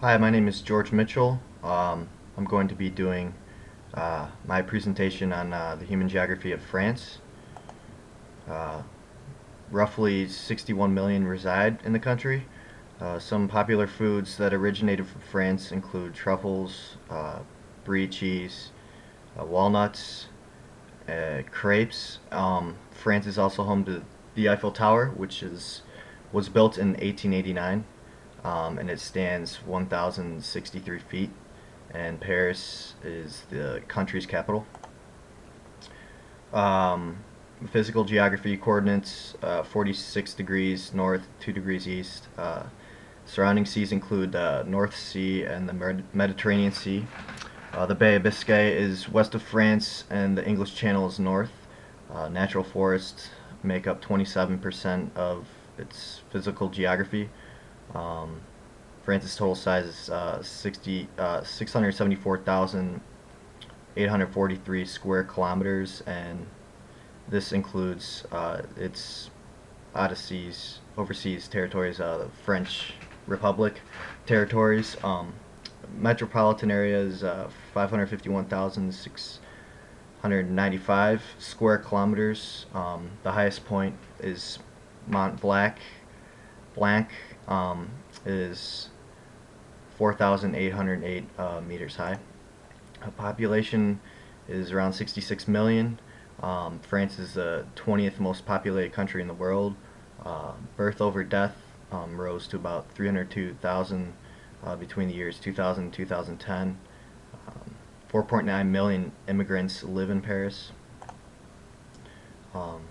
Hi, my name is George Mitchell. I'm going to be doing my presentation on the human geography of France. Uh, Roughly 61 million reside in the country. Some popular foods that originated from France include truffles, brie cheese, walnuts, crepes. France is also home to the Eiffel Tower, which was built in 1889, and it stands 1,063 feet. And Paris is the country's capital. Um, Physical geography coordinates: 46 degrees north, 2 degrees east. Surrounding seas include the North Sea and the Mediterranean Sea. The Bay of Biscay is west of France, and the English Channel is north. Natural forests make up 27% of its physical geography. Um, France's total size is 674,843 square kilometers, and this includes its overseas territories, the French Republic territories. Metropolitan area is 551,695 square kilometers. The highest point is Mont Blanc. Blanc is 4,808 meters high. Population is around 66 million. France is the 20th most populated country in the world. Birth over death rose to about 302,000 between the years 2000 and 2010. 4.9 million immigrants live in Paris. Um,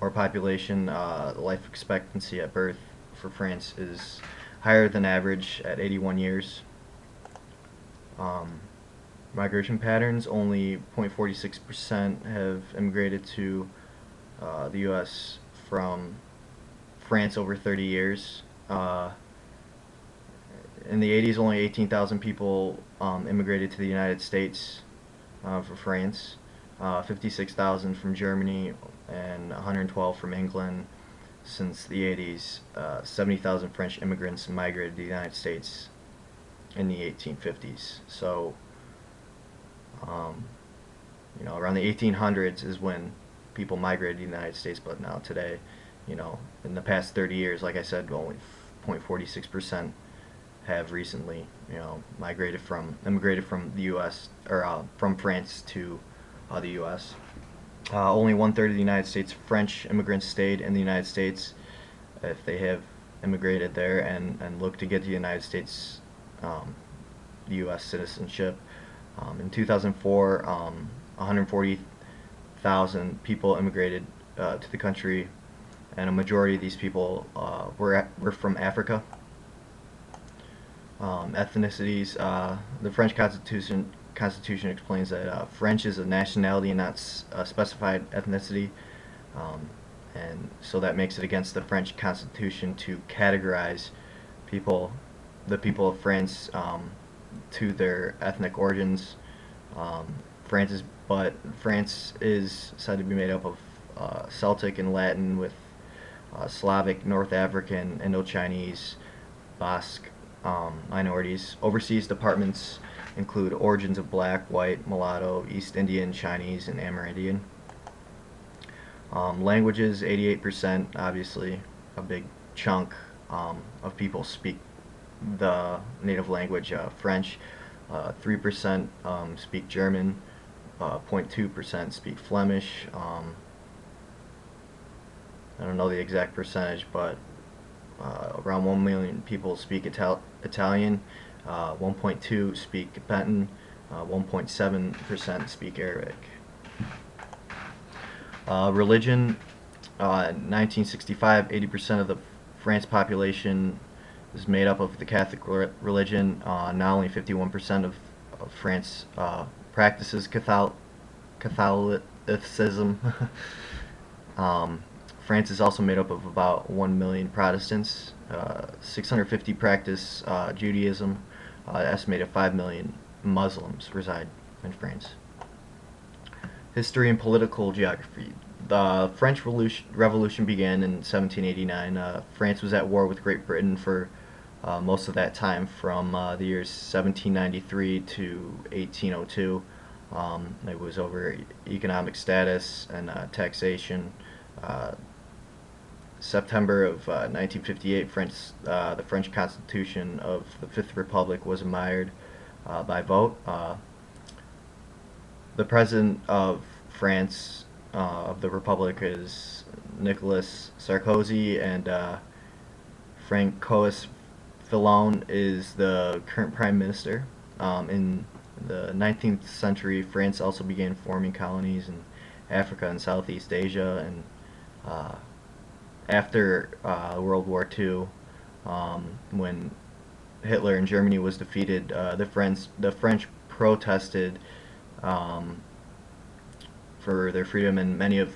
More population, life expectancy at birth for France is higher than average at 81 years. Um, Migration patterns: only 0.46% have immigrated to the U.S. from France over 30 years. In the 80s, only 18,000 people immigrated to the United States for France, 56,000 from Germany, and 112 from England. Since the 80s, 70,000 French immigrants migrated to the United States in the 1850s. So, um, around the 1800s is when people migrated to the United States, but now today, in the past 30 years, like I said, only 0.46% have recently, immigrated from the U.S. or from France to the U.S. Only one third of the United States French immigrants stayed in the United States. If they have immigrated there and look to get to the United States, the U.S. citizenship. In 2004, 140,000 people immigrated to the country, and a majority of these people were from Africa. Ethnicities: the French Constitution explains that French is a nationality and not a specified ethnicity, um, and so that makes it against the French Constitution to categorize people, the people of France, to their ethnic origins. Um, France is said to be made up of Celtic and Latin, with Slavic, North African, Indo-Chinese, Basque minorities. Overseas departments include origins of Black, White, Mulatto, East Indian, Chinese, and Amerindian. Languages: 88%, obviously a big chunk of people speak the native language, French. 3% speak German. 0.2% speak Flemish. I don't know the exact percentage, but around 1 million people speak Italian. 1.2 speak Tibetan. 1.7% speak Arabic. Religion: 1965, 80% of the France population is made up of the Catholic religion. Now only 51% of France practices Catholicism. um, France is also made up of about 1 million Protestants. 650 practice Judaism. Estimated 5 million Muslims reside in France. History and political geography: the French Revolution began in 1789. France was at war with Great Britain for most of that time from the years 1793 to 1802. It was over economic status and taxation. Uh, September of 1958, the French Constitution of the Fifth Republic was admired by vote. The president of France, of the Republic, is Nicolas Sarkozy, and Francois Fillon is the current prime minister. In the 19th century, France also began forming colonies in Africa and Southeast Asia, and uh, after World War II, when Hitler in Germany was defeated, the French protested um, for their freedom, and many of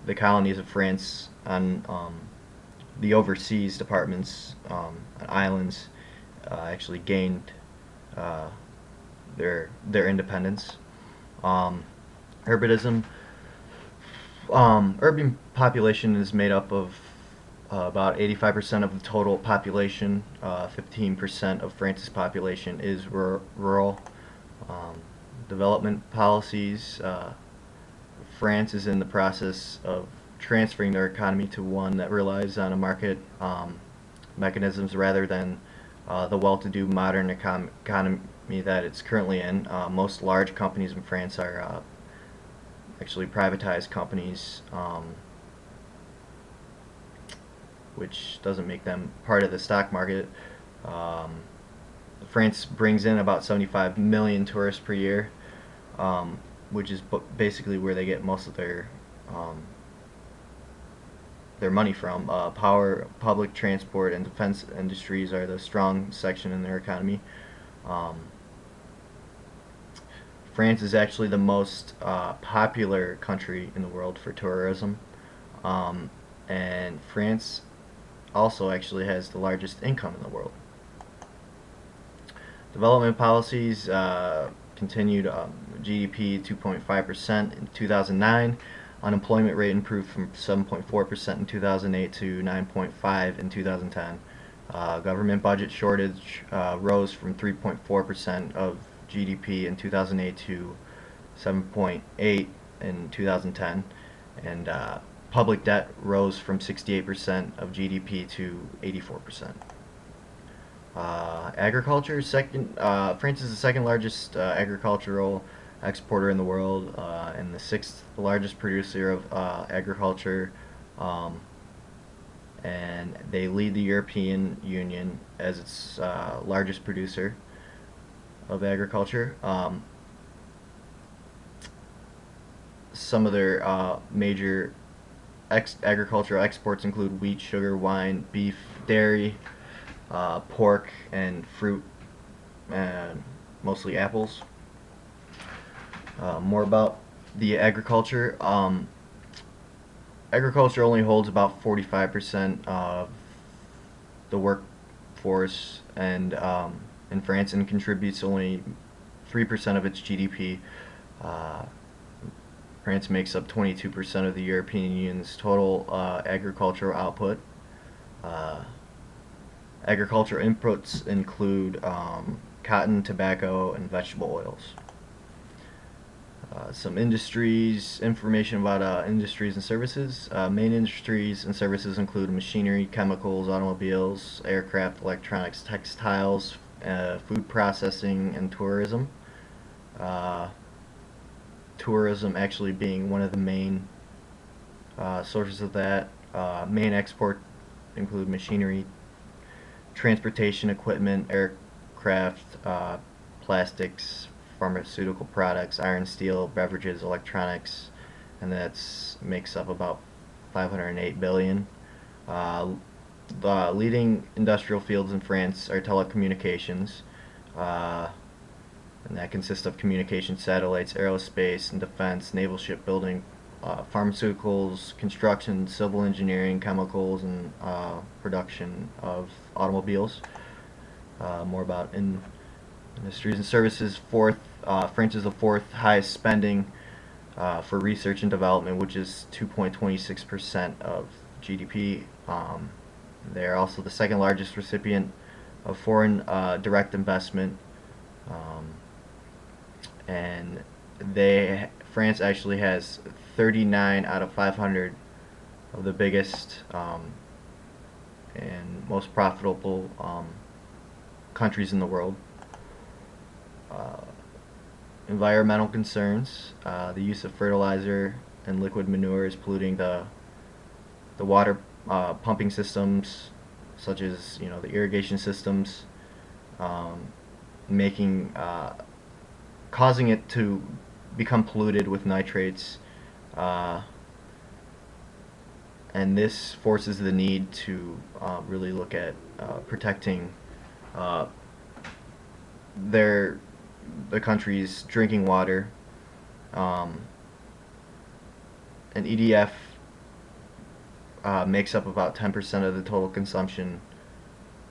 the colonies of France on the overseas departments and islands actually gained uh, their independence. Um, urbanism. Urban population is made up of about 85% of the total population. 15% of France's population is rural. Um, Development policies. France is in the process of transferring their economy to one that relies on a market mechanisms rather than the well-to-do modern economy that it's currently in. Most large companies in France are actually privatized companies, which doesn't make them part of the stock market. Um, France brings in about 75 million tourists per year, which is basically where they get most of um, their money from. Power, public transport, and defense industries are the strong section in their economy. Um, France is actually the most popular country in the world for tourism, um, and France also actually has the largest income in the world. Development policies continued. GDP 2.5% in 2009. Unemployment rate improved from 7.4% in 2008 to 9.5% in 2010. Government budget shortage rose from 3.4% of GDP in 2008 to 7.8% in 2010, and public debt rose from 68% of GDP to 84%. Agriculture, France is the second largest agricultural exporter in the world, and the sixth largest producer of agriculture, um, and they lead the European Union as its largest producer of agriculture. Some of their major agricultural exports include wheat, sugar, wine, beef, dairy, pork, and fruit, and mostly apples. More about the agriculture. Agriculture only holds about 45% of the workforce, and in France, and contributes only 3% of its GDP. Uh, France makes up 22% of the European Union's total agricultural output. Uh, Agricultural inputs include cotton, tobacco, and vegetable oils. Some industries, information about industries and services. Main industries and services include machinery, chemicals, automobiles, aircraft, electronics, textiles, food processing, and tourism. Uh, Tourism actually being one of the main sources of that. Main export include machinery, transportation equipment, aircraft, plastics, pharmaceutical products, iron, steel, beverages, electronics, and that's makes up about 508 billion. Uh, the leading industrial fields in France are telecommunications, uh, and that consists of communication satellites, aerospace and defense, naval shipbuilding, pharmaceuticals, construction, civil engineering, chemicals, and production of automobiles. More about industries and services. France is the fourth highest spending for research and development, which is 2.26% of GDP. They're also the second largest recipient of foreign direct investment, um, and France actually has 39 out of 500 of the biggest and most profitable countries in the world. Uh, Environmental concerns, the use of fertilizer and liquid manure is polluting the water pumping systems, such as the irrigation systems, um, making causing it to become polluted with nitrates, uh, and this forces the need to really look at protecting uh, their the country's drinking water. Um, and EDF makes up about 10% of the total consumption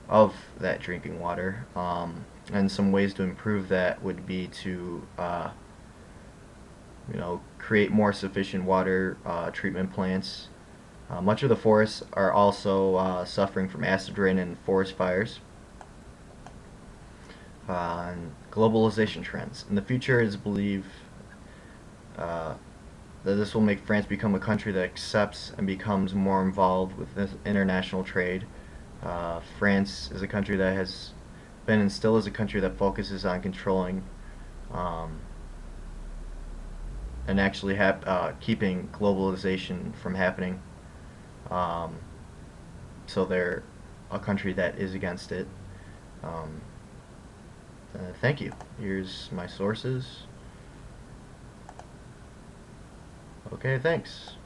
of that drinking water. And some ways to improve that would be to create more sufficient water treatment plants. Much of the forests are also suffering from acid rain and forest fires. And globalization trends. In the future, it is believed uh, that this will make France become a country that accepts and becomes more involved with this international trade. France is a country that has been and still is a country that focuses on controlling um, and actually keeping globalization from happening. Um, so they're a country that is against it. Um, Thank you. Here's my sources. Okay, thanks.